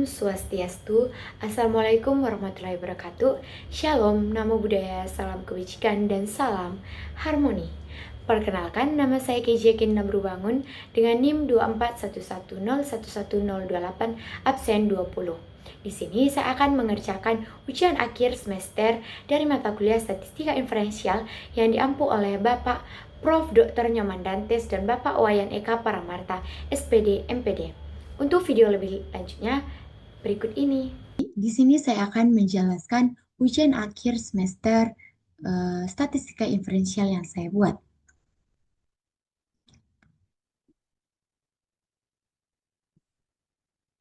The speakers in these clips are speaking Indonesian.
Swastiastu. Assalamualaikum warahmatullahi wabarakatuh. Shalom, namo buddhaya, salam kebajikan, dan salam harmoni. Perkenalkan, nama saya KJ Kinda Bangun dengan NIM 24110111028 absen 20. Di sini saya akan mengerjakan ujian akhir semester dari mata kuliah Statistika Inferensial yang diampu oleh Bapak Prof. Dr. Nyoman Dantes dan Bapak Wayan Eka Paramarta, SPD, MPD. Untuk video lebih lanjutnya, berikut ini. Di sini saya akan menjelaskan ujian akhir semester statistika inferensial yang saya buat.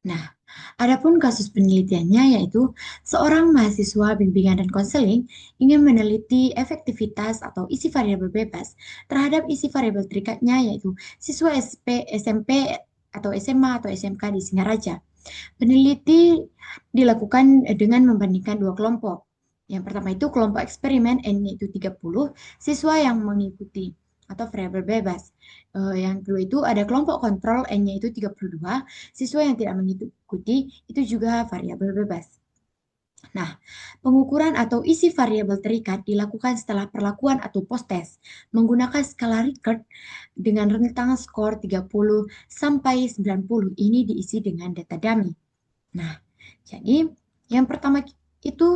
Nah, adapun kasus penelitiannya yaitu seorang mahasiswa bimbingan dan konseling ingin meneliti efektivitas atau isi variabel bebas terhadap isi variabel terikatnya yaitu siswa SMP atau SMA atau SMK di Singaraja. Peneliti dilakukan dengan membandingkan dua kelompok. Yang pertama itu kelompok eksperimen, N-nya itu 30, siswa yang mengikuti atau variabel bebas. Yang kedua itu ada kelompok kontrol, N-nya itu 32, siswa yang tidak mengikuti itu juga variabel bebas. Nah, pengukuran atau isi variabel terikat dilakukan setelah perlakuan atau post-test menggunakan skala Likert dengan rentang skor 30 sampai 90. Ini diisi dengan data dummy. Nah, jadi yang pertama itu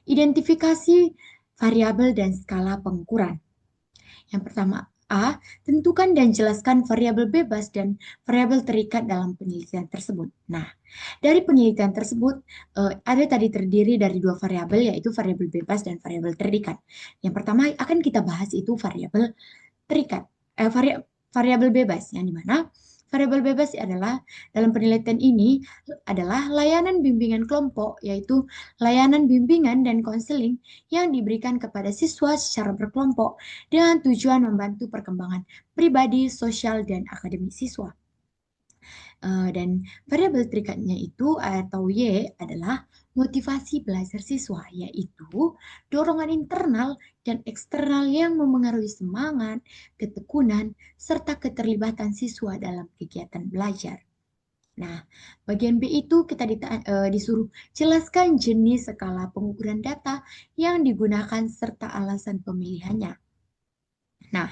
identifikasi variabel dan skala pengukuran. Yang pertama, A, tentukan dan jelaskan variabel bebas dan variabel terikat dalam penelitian tersebut. Nah, dari penelitian tersebut ada tadi terdiri dari dua variabel yaitu variabel bebas dan variabel terikat. Yang pertama akan kita bahas itu variabel terikat, variabel bebas yang dimana variabel bebas adalah dalam penelitian ini adalah layanan bimbingan kelompok, yaitu layanan bimbingan dan konseling yang diberikan kepada siswa secara berkelompok dengan tujuan membantu perkembangan pribadi, sosial, dan akademik siswa. Dan variabel terikatnya itu atau Y adalah motivasi belajar siswa, yaitu dorongan internal dan eksternal yang memengaruhi semangat, ketekunan, serta keterlibatan siswa dalam kegiatan belajar. Nah, bagian B itu kita disuruh jelaskan jenis skala pengukuran data yang digunakan serta alasan pemilihannya. Nah,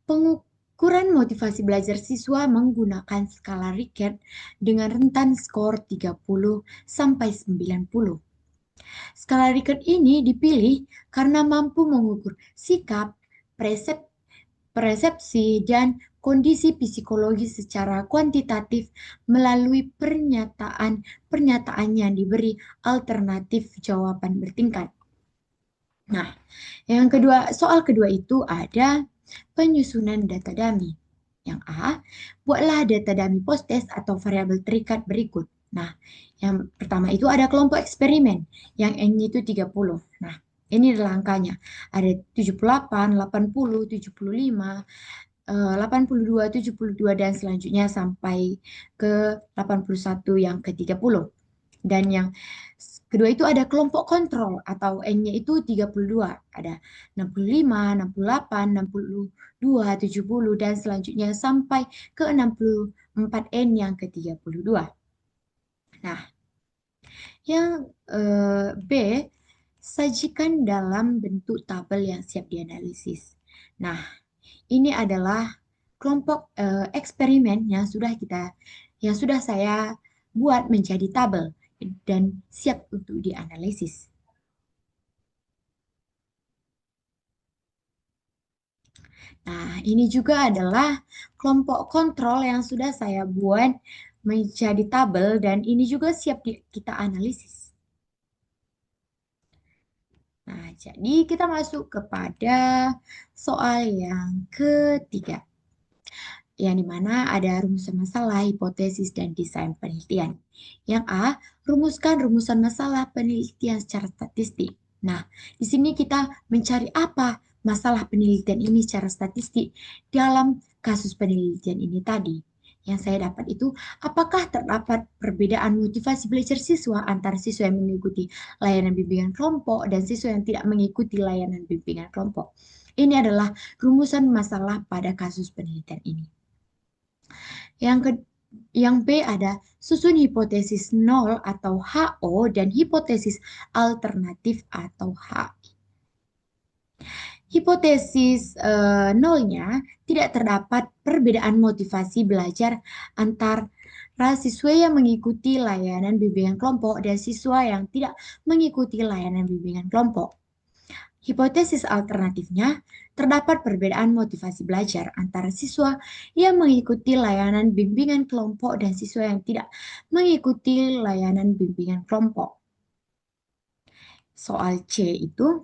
pengukuran motivasi belajar siswa menggunakan skala Likert dengan rentan skor 30 sampai 90. Skala Likert ini dipilih karena mampu mengukur sikap, persepsi, dan kondisi psikologi secara kuantitatif melalui pernyataan yang diberi alternatif jawaban bertingkat. Nah, soal kedua itu ada penyusunan data dummy. Yang A, buatlah data dummy post-test atau variabel terikat berikut. Nah, yang pertama itu ada kelompok eksperimen, yang N-nya itu 30. Nah, ini adalah angkanya. Ada 78, 80, 75, 82, 72, dan selanjutnya sampai ke 81 yang ke-30. Dan yang kedua itu ada kelompok kontrol atau N-nya itu 32. Ada 65, 68, 62, 70, dan selanjutnya sampai ke 64N yang ke-32. Nah, yang B, sajikan dalam bentuk tabel yang siap dianalisis. Nah, ini adalah kelompok eksperimen yang sudah saya buat menjadi tabel dan siap untuk dianalisis. Nah, ini juga adalah kelompok kontrol yang sudah saya buat menjadi tabel dan ini juga siap kita analisis. Nah, jadi kita masuk kepada soal yang ketiga, yang dimana ada rumusan masalah, hipotesis, dan desain penelitian. Yang A, rumuskan rumusan masalah penelitian secara statistik. Nah, di sini kita mencari apa masalah penelitian ini secara statistik dalam kasus penelitian ini tadi. Yang saya dapat itu, apakah terdapat perbedaan motivasi belajar siswa antara siswa yang mengikuti layanan bimbingan kelompok dan siswa yang tidak mengikuti layanan bimbingan kelompok. Ini adalah rumusan masalah pada kasus penelitian ini. Yang Yang B ada susun hipotesis nol atau HO dan hipotesis alternatif atau HI. Hipotesis nolnya tidak terdapat perbedaan motivasi belajar antara siswa yang mengikuti layanan bimbingan kelompok dan siswa yang tidak mengikuti layanan bimbingan kelompok. Hipotesis alternatifnya, terdapat perbedaan motivasi belajar antara siswa yang mengikuti layanan bimbingan kelompok dan siswa yang tidak mengikuti layanan bimbingan kelompok. Soal C itu,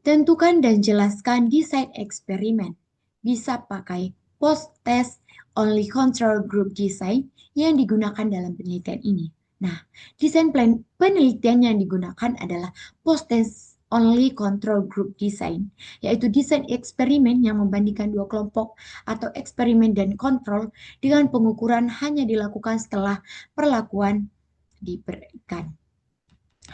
tentukan dan jelaskan desain eksperimen. Bisa pakai post-test only control group design yang digunakan dalam penelitian ini. Nah, desain penelitian yang digunakan adalah post-test only control group design, yaitu desain eksperimen yang membandingkan dua kelompok atau eksperimen dan kontrol dengan pengukuran hanya dilakukan setelah perlakuan diberikan.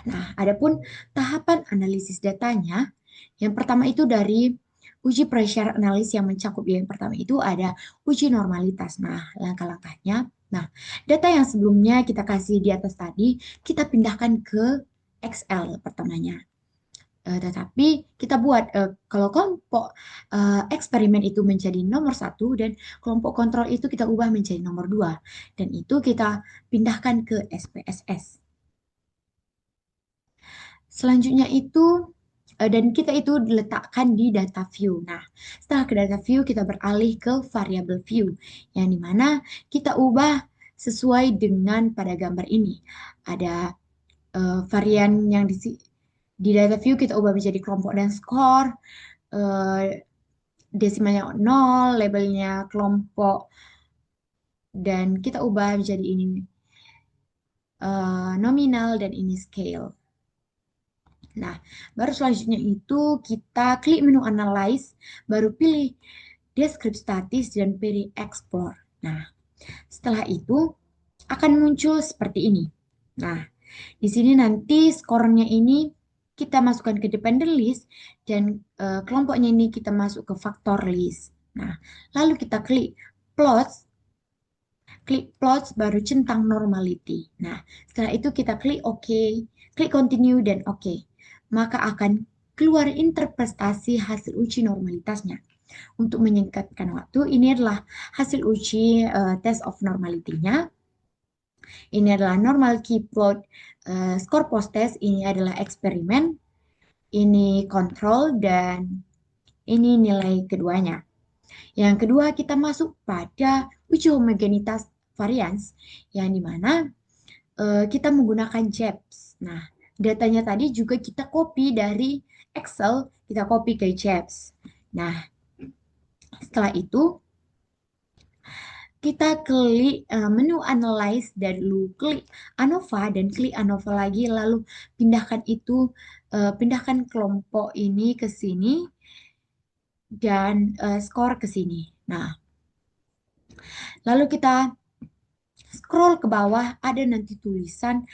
Nah, adapun tahapan analisis datanya, yang pertama itu dari uji pressure analysis yang mencakup yang pertama itu ada uji normalitas. Nah, langkah-langkahnya. Nah, data yang sebelumnya kita kasih di atas tadi, kita pindahkan ke Excel pertamanya. Tetapi kita buat kalau kelompok eksperimen itu menjadi nomor satu dan kelompok kontrol itu kita ubah menjadi nomor dua. Dan itu kita pindahkan ke SPSS. Selanjutnya itu dan kita itu diletakkan di data view. Nah, setelah ke data view kita beralih ke variable view yang dimana kita ubah sesuai dengan pada gambar ini. Ada varian yang di data view kita ubah menjadi kelompok dan skor, desimalnya 0, labelnya kelompok, dan kita ubah menjadi ini nominal dan ini scale. Nah, baru selanjutnya itu kita klik menu Analyze, baru pilih Describe Statis dan pilih Explore. Nah, setelah itu akan muncul seperti ini. Nah, di sini nanti skornya ini kita masukkan ke dependent list dan kelompoknya ini kita masuk ke factor list. Nah, lalu kita klik plots baru centang normality. Nah, setelah itu kita klik OK, klik continue dan OK. Maka akan keluar interpretasi hasil uji normalitasnya. Untuk menyingkatkan waktu, ini adalah hasil uji test of normality-nya. Ini adalah normal key plot score post test, ini adalah eksperimen, ini kontrol, dan ini nilai keduanya. Yang kedua, kita masuk pada uji homogenitas varians, yang dimana kita menggunakan JEPS. Nah, datanya tadi juga kita copy dari Excel, kita copy ke JEPS. Nah, setelah itu kita klik menu Analyze dan lalu klik ANOVA dan klik ANOVA lagi, lalu pindahkan kelompok ini ke sini dan skor ke sini. Nah, lalu kita scroll ke bawah, ada nanti tulisan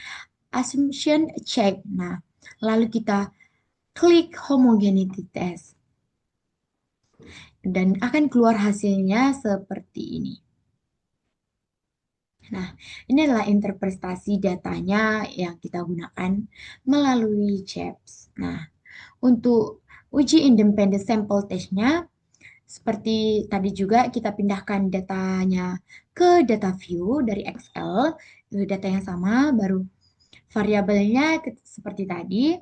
assumption check. Nah, lalu kita klik homogeneity test. Dan akan keluar hasilnya seperti ini. Nah, ini adalah interpretasi datanya yang kita gunakan melalui CHEPS. Nah, untuk uji independent sample test-nya, seperti tadi juga kita pindahkan datanya ke data view dari Excel, data yang sama, baru variabelnya seperti tadi.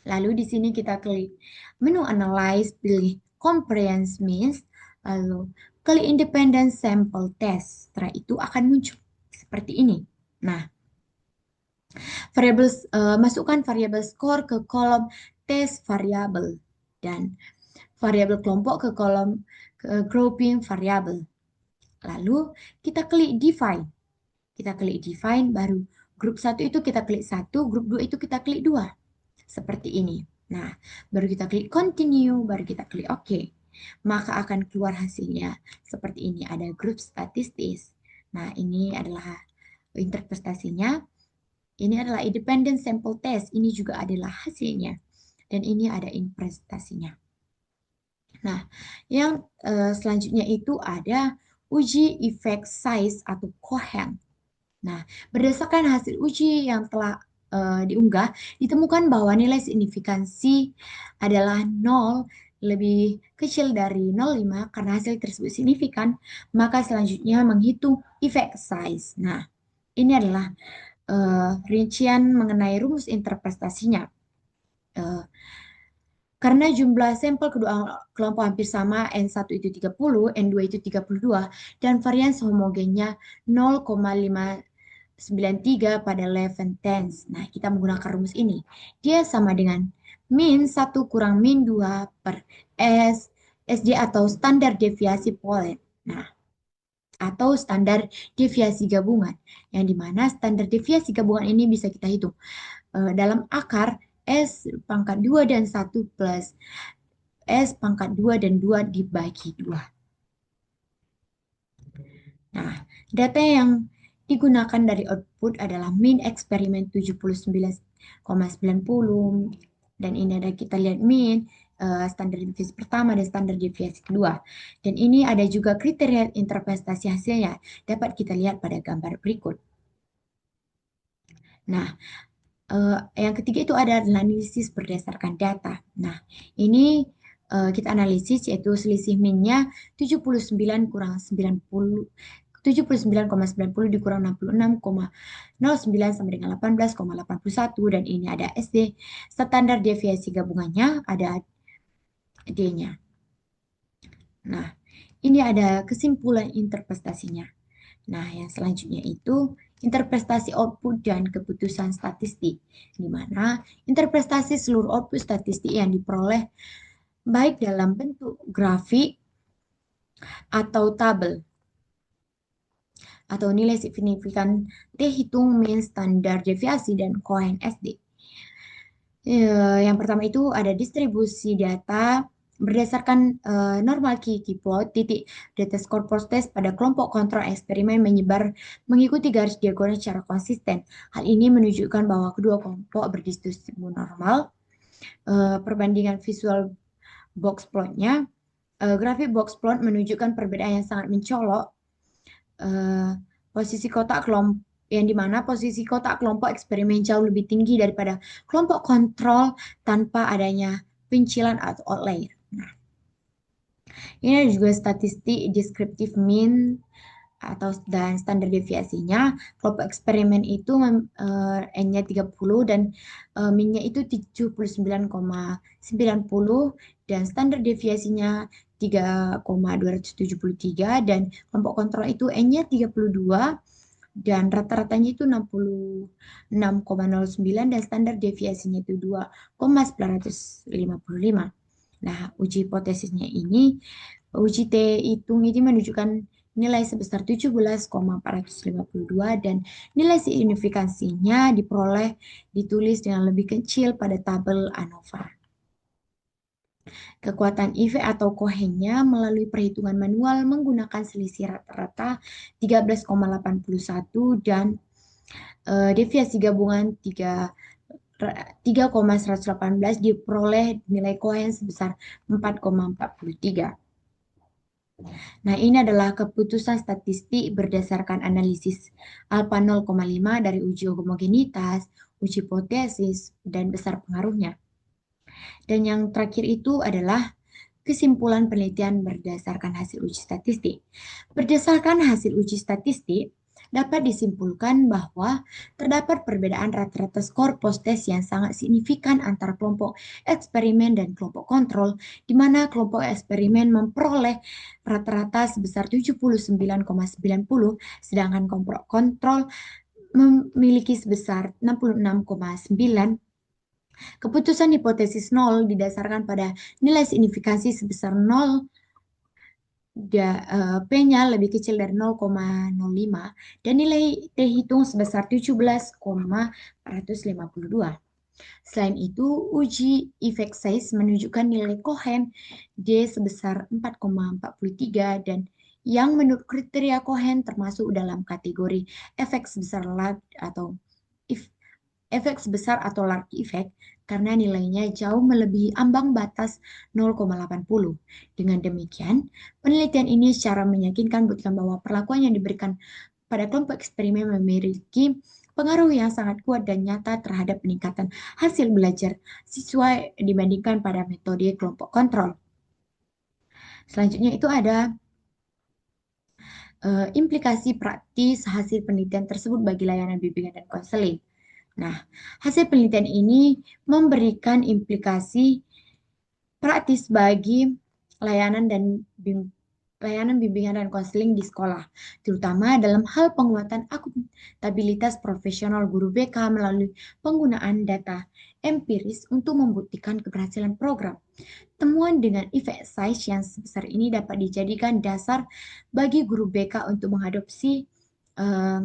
Lalu di sini kita klik menu Analyze, pilih Comprehensive Means, lalu klik Independent Sample Test. Setelah itu akan muncul seperti ini. Nah, masukkan variabel skor ke kolom test variabel dan variabel kelompok ke kolom grouping variabel. Lalu kita klik Define. Kita klik Define, baru grup 1 itu kita klik 1, grup 2 itu kita klik 2. Seperti ini. Nah, baru kita klik continue, baru kita klik OK. Maka akan keluar hasilnya seperti ini. Ada grup statistis. Nah, ini adalah interpretasinya. Ini adalah independent sample test. Ini juga adalah hasilnya. Dan ini ada interpretasinya. Nah, yang selanjutnya itu ada uji effect size atau Cohen. Nah, berdasarkan hasil uji yang telah diunggah, ditemukan bahwa nilai signifikansi adalah 0 lebih kecil dari 0,5 karena hasil tersebut signifikan, maka selanjutnya menghitung effect size. Nah, ini adalah rincian mengenai rumus interpretasinya. Karena jumlah sampel kedua kelompok hampir sama, N1 itu 30, N2 itu 32, dan varians homogennya 0,593 pada 11 tenths. Nah, kita menggunakan rumus ini. Dia sama dengan min 1 kurang min 2 per S, SJ atau standar deviasi Polet. Nah, atau standar deviasi gabungan. Yang dimana standar deviasi gabungan ini bisa kita hitung dalam akar S pangkat 2 dan 1 plus S pangkat 2 dan 2 dibagi 2. Nah, data yang digunakan dari output adalah min eksperimen 79,90 dan ini ada kita lihat min standar deviasi pertama dan standar deviasi kedua. Dan ini ada juga kriteria interpretasi hasilnya dapat kita lihat pada gambar berikut. Nah, yang ketiga itu ada analisis berdasarkan data. Nah, ini kita analisis yaitu selisih minnya 79 kurang 90 79,90 dikurang 66,09 sama dengan 18,81 dan ini ada SD standar deviasi gabungannya ada D-nya. Nah, ini ada kesimpulan interpretasinya. Nah, yang selanjutnya itu interpretasi output dan keputusan statistik, di mana interpretasi seluruh output statistik yang diperoleh baik dalam bentuk grafik atau tabel atau nilai signifikan dihitung min standar deviasi dan Cohen SD. Yang pertama itu ada distribusi data berdasarkan normal key plot titik data score test pada kelompok kontrol eksperimen menyebar mengikuti garis diagonal secara konsisten. Hal ini menunjukkan bahwa kedua kelompok berdistribusi normal. Perbandingan visual box plotnya, grafik box plot menunjukkan perbedaan yang sangat mencolok. Posisi kotak kelompok yang dimana posisi kotak kelompok eksperimen jauh lebih tinggi daripada kelompok kontrol tanpa adanya pencilan atau outlier. Nah, ini ada juga statistik deskriptif mean atau dan standar deviasinya. Kelompok eksperimen itu N-nya 30 dan min-nya itu 79,90 dan standar deviasinya 3,273 dan kelompok kontrol itu N-nya 32 dan rata-ratanya itu 66,09 dan standar deviasinya itu 2,955. Nah, uji hipotesisnya ini, uji T hitung ini menunjukkan nilai sebesar 17,452 dan nilai signifikansinya diperoleh ditulis dengan lebih kecil pada tabel ANOVA. Kekuatan IV atau Cohennya melalui perhitungan manual menggunakan selisih rata-rata 13,81 dan deviasi gabungan 3,118 diperoleh nilai Cohen sebesar 4,43. Nah, ini adalah keputusan statistik berdasarkan analisis alfa 0,5 dari uji homogenitas, uji hipotesis, dan besar pengaruhnya. Dan yang terakhir itu adalah kesimpulan penelitian berdasarkan hasil uji statistik. Berdasarkan hasil uji statistik, dapat disimpulkan bahwa terdapat perbedaan rata-rata skor post-test yang sangat signifikan antara kelompok eksperimen dan kelompok kontrol, di mana kelompok eksperimen memperoleh rata-rata sebesar 79,90, sedangkan kelompok kontrol memiliki sebesar 66,9. Keputusan hipotesis 0 didasarkan pada nilai signifikansi sebesar 0 P-nya lebih kecil dari 0,05 dan nilai T hitung sebesar 17,452. Selain itu, uji effect size menunjukkan nilai Cohen D sebesar 4,43 dan yang menurut kriteria Cohen termasuk dalam kategori efek sebesar large atau efek sebesar atau large effect karena nilainya jauh melebihi ambang batas 0,80. Dengan demikian, penelitian ini secara meyakinkan buktikan bahwa perlakuan yang diberikan pada kelompok eksperimen memiliki pengaruh yang sangat kuat dan nyata terhadap peningkatan hasil belajar siswa dibandingkan pada metode kelompok kontrol. Selanjutnya itu ada implikasi praktis hasil penelitian tersebut bagi layanan bimbingan dan konseling. Nah, hasil penelitian ini memberikan implikasi praktis bagi layanan dan layanan bimbingan dan konseling di sekolah, terutama dalam hal penguatan akuntabilitas profesional guru BK melalui penggunaan data empiris untuk membuktikan keberhasilan program. Temuan dengan effect size yang sebesar ini dapat dijadikan dasar bagi guru BK untuk mengadopsi eh,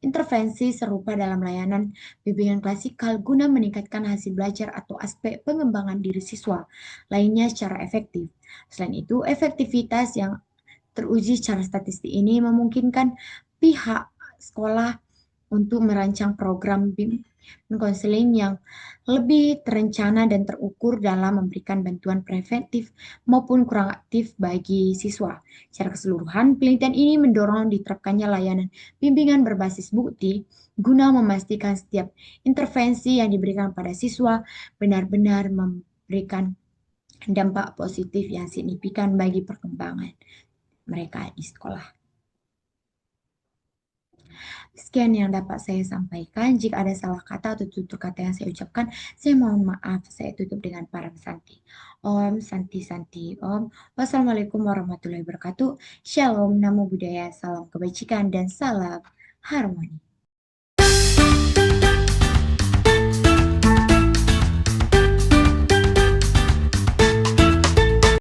intervensi serupa dalam layanan bimbingan klasikal guna meningkatkan hasil belajar atau aspek pengembangan diri siswa lainnya secara efektif. Selain itu, efektivitas yang teruji secara statistik ini memungkinkan pihak sekolah untuk merancang program bimbingan konseling yang lebih terencana dan terukur dalam memberikan bantuan preventif maupun kurang aktif bagi siswa. Secara keseluruhan, penelitian ini mendorong diterapkannya layanan bimbingan berbasis bukti guna memastikan setiap intervensi yang diberikan pada siswa benar-benar memberikan dampak positif yang signifikan bagi perkembangan mereka di sekolah. Sekian yang dapat saya sampaikan. Jika ada salah kata atau tutur kata yang saya ucapkan, saya mohon maaf. Saya tutup dengan param santi. Om Santi Santi Om. Wassalamualaikum warahmatullahi wabarakatuh. Shalom, namo buddhaya, salam kebajikan, dan salam harmoni.